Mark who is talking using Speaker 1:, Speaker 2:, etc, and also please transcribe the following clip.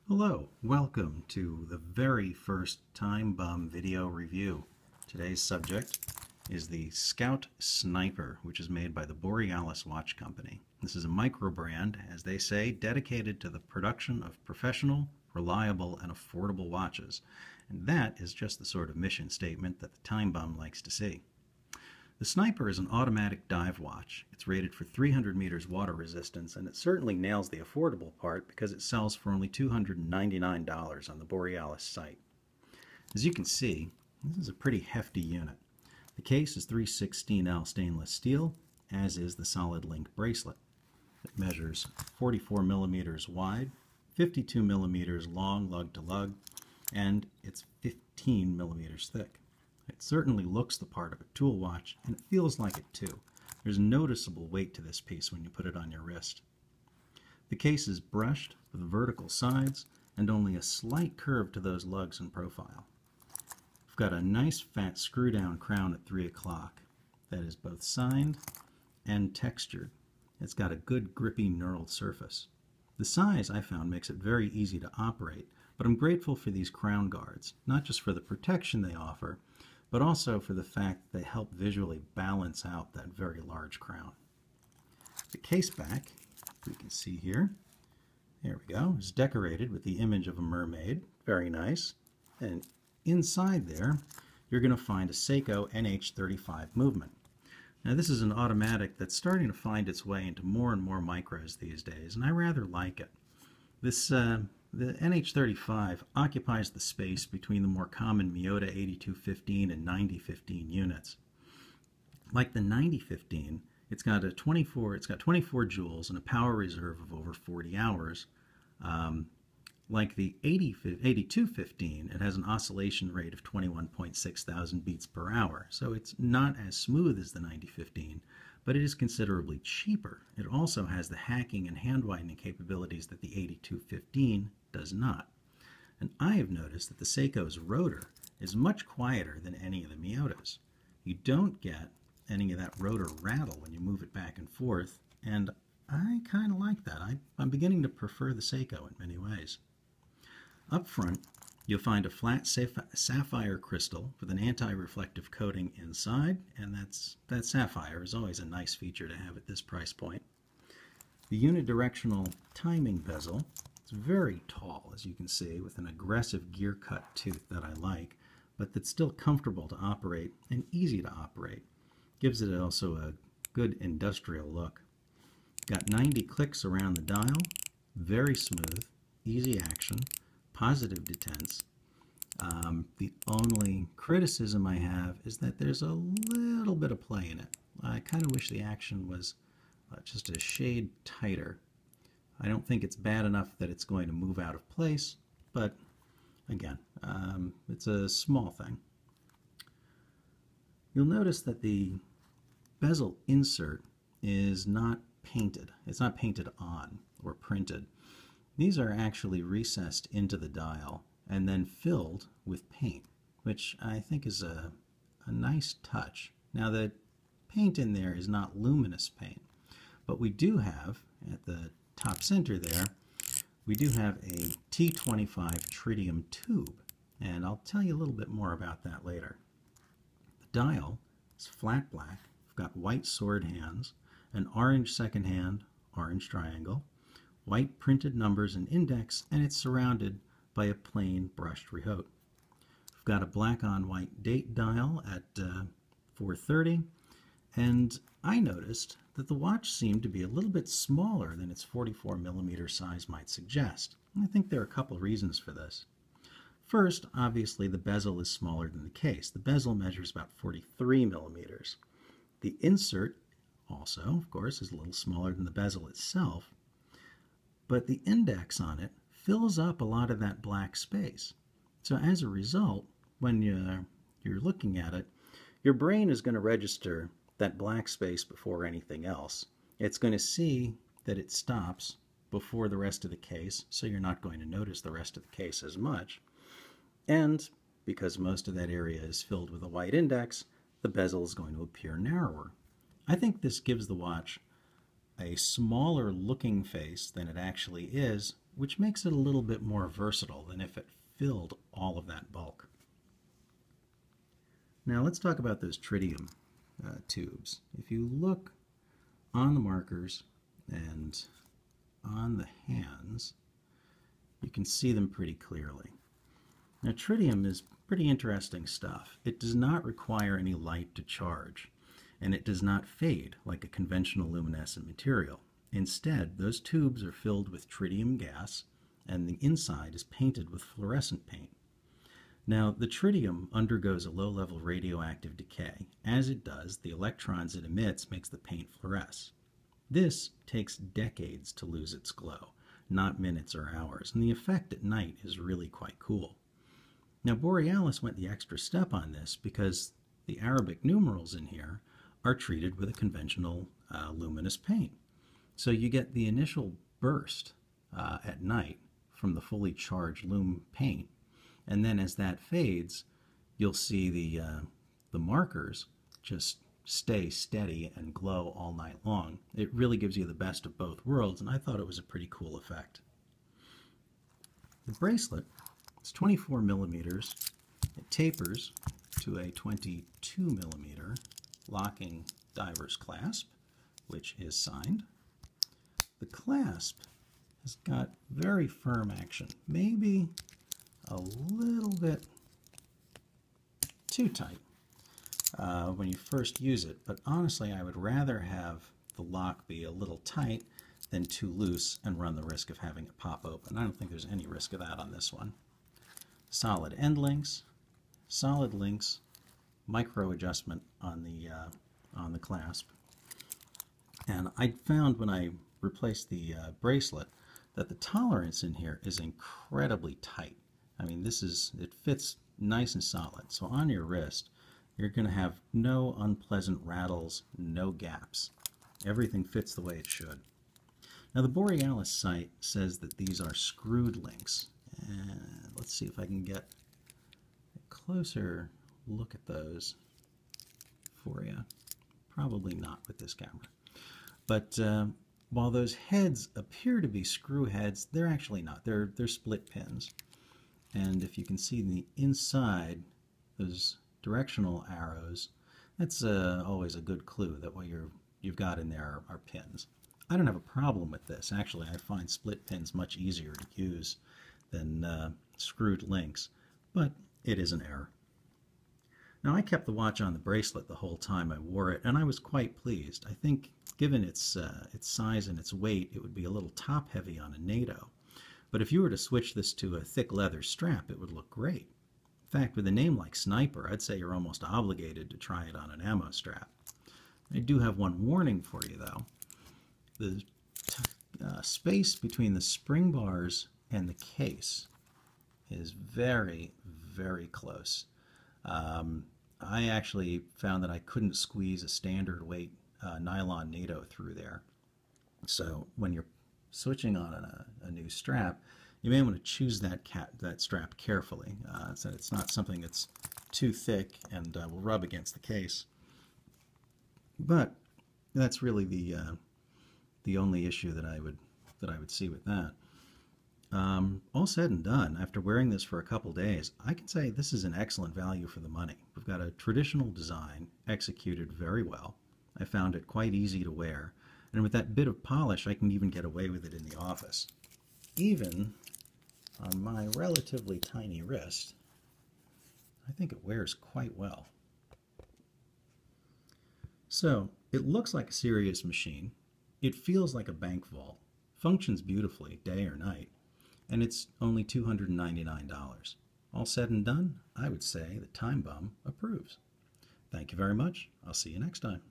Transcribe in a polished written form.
Speaker 1: Hello, welcome to the very first Time Bomb video review. Today's subject is the Scout Sniper, which is made by the Borealis Watch Company. This is a micro brand, as they say, dedicated to the production of professional, reliable, and affordable watches. And that is just the sort of mission statement that the Time Bomb likes to see. The Sniper is an automatic dive watch. It's rated for 300 meters water resistance, and it certainly nails the affordable part because it sells for only $299 on the Borealis site. As you can see, this is a pretty hefty unit. The case is 316L stainless steel, as is the solid link bracelet. It measures 44 millimeters wide, 52 millimeters long lug to lug, and it's 15 millimeters thick. It certainly looks the part of a tool watch, and it feels like it too. There's noticeable weight to this piece when you put it on your wrist. The case is brushed with vertical sides and only a slight curve to those lugs and profile. We've got a nice fat screw-down crown at 3 o'clock that is both signed and textured. It's got a good grippy knurled surface. The size, I found, makes it very easy to operate, but I'm grateful for these crown guards, not just for the protection they offer, but also for the fact that they help visually balance out that very large crown. The case back, we can see here, there we go, is decorated with the image of a mermaid, very nice, and inside there you're going to find a Seiko NH35 movement. Now this is an automatic that's starting to find its way into more and more micros these days, and I rather like it. The NH35 occupies the space between the more common Miyota 8215 and 9015 units. Like the 9015, it's got 24 joules and a power reserve of over 40 hours. Like the 8215, it has an oscillation rate of 21.6 thousand beats per hour, so it's not as smooth as the 9015, but it is considerably cheaper. It also has the hacking and hand winding capabilities that the 8215 does not. And I have noticed that the Seiko's rotor is much quieter than any of the Miyotas. You don't get any of that rotor rattle when you move it back and forth, and I kind of like that. I'm beginning to prefer the Seiko in many ways. Up front, you'll find a flat sapphire crystal with an anti-reflective coating inside, and that sapphire is always a nice feature to have at this price point. The unidirectional timing bezel is very tall, as you can see, with an aggressive gear cut tooth that I like, but that's still comfortable to operate and easy to operate. Gives it also a good industrial look. Got 90 clicks around the dial, very smooth, easy action, positive detents. The only criticism I have is that there's a little bit of play in it. I kind of wish the action was just a shade tighter. I don't think it's bad enough that it's going to move out of place, but again, it's a small thing. You'll notice that the bezel insert is not painted. It's not painted on or printed. These are actually recessed into the dial and then filled with paint, which I think is a nice touch. Now the paint in there is not luminous paint, but we do have, at the top center there, we do have a T25 tritium tube, and I'll tell you a little bit more about that later. The dial is flat black. We've got white sword hands, an orange second hand, orange triangle, white printed numbers and index, and it's surrounded by a plain brushed rehaut. We've got a black on white date dial at 4:30, and I noticed that the watch seemed to be a little bit smaller than its 44 millimeter size might suggest. And I think there are a couple reasons for this. First, obviously the bezel is smaller than the case. The bezel measures about 43 millimeters. The insert also, of course, is a little smaller than the bezel itself, but the index on it fills up a lot of that black space. So as a result, when you're looking at it, your brain is going to register that black space before anything else. It's going to see that it stops before the rest of the case, so you're not going to notice the rest of the case as much. And because most of that area is filled with a white index, the bezel is going to appear narrower. I think this gives the watch a smaller looking face than it actually is, which makes it a little bit more versatile than if it filled all of that bulk. Now let's talk about those tritium tubes. If you look on the markers and on the hands, you can see them pretty clearly. Now tritium is pretty interesting stuff. It does not require any light to charge, and it does not fade like a conventional luminescent material. Instead, those tubes are filled with tritium gas, and the inside is painted with fluorescent paint. Now, the tritium undergoes a low-level radioactive decay. As it does, the electrons it emits makes the paint fluoresce. This takes decades to lose its glow, not minutes or hours, and the effect at night is really quite cool. Now, Borealis went the extra step on this because the Arabic numerals in here are treated with a conventional luminous paint. So you get the initial burst at night from the fully charged lume paint, and then as that fades, you'll see the markers just stay steady and glow all night long. It really gives you the best of both worlds, and I thought it was a pretty cool effect. The bracelet is 24 millimeters. It tapers to a 22 millimeter locking diver's clasp, which is signed. The clasp has got very firm action, maybe a little bit too tight when you first use it, but honestly I would rather have the lock be a little tight than too loose and run the risk of having it pop open. I don't think there's any risk of that on this one. Solid end links, solid links, micro adjustment on the clasp. And I found when I replaced the bracelet that the tolerance in here is incredibly tight. I mean, it fits nice and solid. So on your wrist, you're going to have no unpleasant rattles, no gaps. Everything fits the way it should. Now the Borealis site says that these are screwed links. And let's see if I can get a closer look at those for you. Probably not with this camera. But while those heads appear to be screw heads, they're actually not. They're split pins. And if you can see the inside, those directional arrows, that's always a good clue that what you've got in there are pins. I don't have a problem with this. Actually, I find split pins much easier to use than screwed links, but it is an error. Now, I kept the watch on the bracelet the whole time I wore it, and I was quite pleased. I think given its size and its weight, it would be a little top-heavy on a NATO. But if you were to switch this to a thick leather strap, it would look great. In fact, with a name like Sniper, I'd say you're almost obligated to try it on an ammo strap. I do have one warning for you, though. The space between the spring bars and the case is very, very close. I actually found that I couldn't squeeze a standard weight nylon NATO through there. So when you're switching on a new strap, you may want to choose that strap carefully so it's not something that's too thick and will rub against the case. But that's really the only issue that I would see with that. All said and done, after wearing this for a couple days, I can say this is an excellent value for the money. We've got a traditional design executed very well. I found it quite easy to wear, and with that bit of polish, I can even get away with it in the office. Even on my relatively tiny wrist, I think it wears quite well. So, it looks like a serious machine. It feels like a bank vault, functions beautifully day or night, and it's only $299. All said and done, I would say the Time Bum approves. Thank you very much. I'll see you next time.